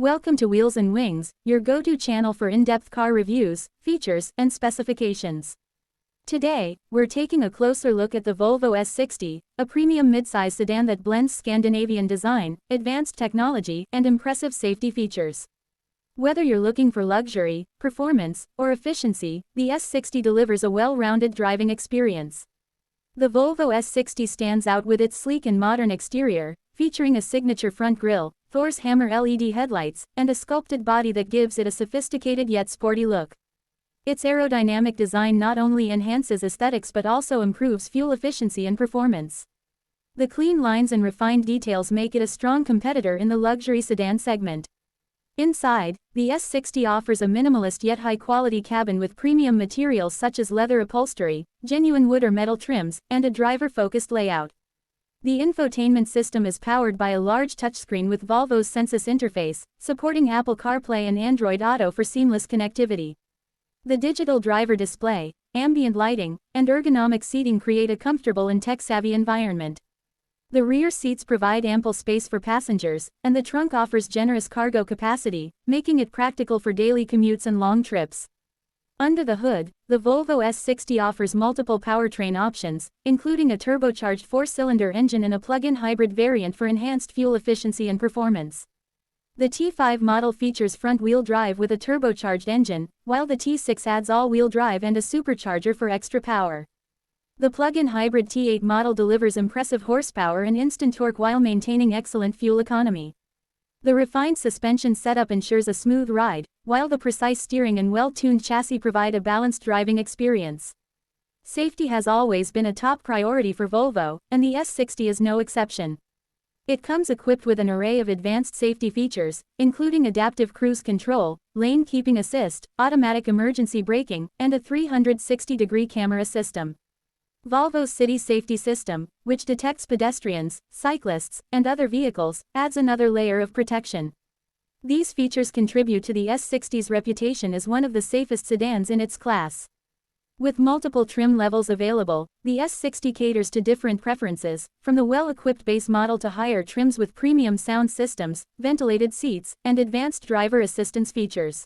Welcome to Wheels and Wings, your go-to channel for in-depth car reviews, features, and specifications. Today, we're taking a closer look at the Volvo S60, a premium midsize sedan that blends Scandinavian design, advanced technology, and impressive safety features. Whether you're looking for luxury, performance, or efficiency, the S60 delivers a well-rounded driving experience. The Volvo S60 stands out with its sleek and modern exterior, featuring a signature front grille, Thor's hammer LED headlights, and a sculpted body that gives it a sophisticated yet sporty look. Its aerodynamic design not only enhances aesthetics but also improves fuel efficiency and performance. The clean lines and refined details make it a strong competitor in the luxury sedan segment. Inside, the S60 offers a minimalist yet high-quality cabin with premium materials such as leather upholstery, genuine wood or metal trims, and a driver-focused layout. The infotainment system is powered by a large touchscreen with Volvo's Sensus interface, supporting Apple CarPlay and Android Auto for seamless connectivity. The digital driver display, ambient lighting, and ergonomic seating create a comfortable and tech-savvy environment. The rear seats provide ample space for passengers, and the trunk offers generous cargo capacity, making it practical for daily commutes and long trips. Under the hood, the Volvo S60 offers multiple powertrain options, including a turbocharged 4-cylinder engine and a plug-in hybrid variant for enhanced fuel efficiency and performance. The T5 model features front-wheel drive with a turbocharged engine, while the T6 adds all-wheel drive and a supercharger for extra power. The plug-in hybrid T8 model delivers impressive horsepower and instant torque while maintaining excellent fuel economy. The refined suspension setup ensures a smooth ride, while the precise steering and well-tuned chassis provide a balanced driving experience. Safety has always been a top priority for Volvo, and the S60 is no exception. It comes equipped with an array of advanced safety features, including adaptive cruise control, lane keeping assist, automatic emergency braking, and a 360-degree camera system. Volvo's City Safety System, which detects pedestrians, cyclists, and other vehicles, adds another layer of protection. These features contribute to the S60's reputation as one of the safest sedans in its class. With multiple trim levels available, the S60 caters to different preferences, from the well-equipped base model to higher trims with premium sound systems, ventilated seats, and advanced driver assistance features.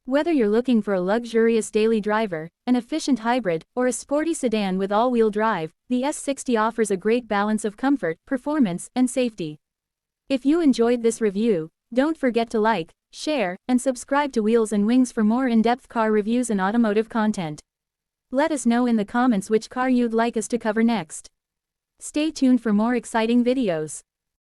Whether you're looking for a luxurious daily driver, an efficient hybrid, or a sporty sedan with all-wheel drive, the S60 offers a great balance of comfort, performance, and safety. If you enjoyed this review, don't forget to like, share, and subscribe to Wheels and Wings for more in-depth car reviews and automotive content. Let us know in the comments which car you'd like us to cover next. Stay tuned for more exciting videos.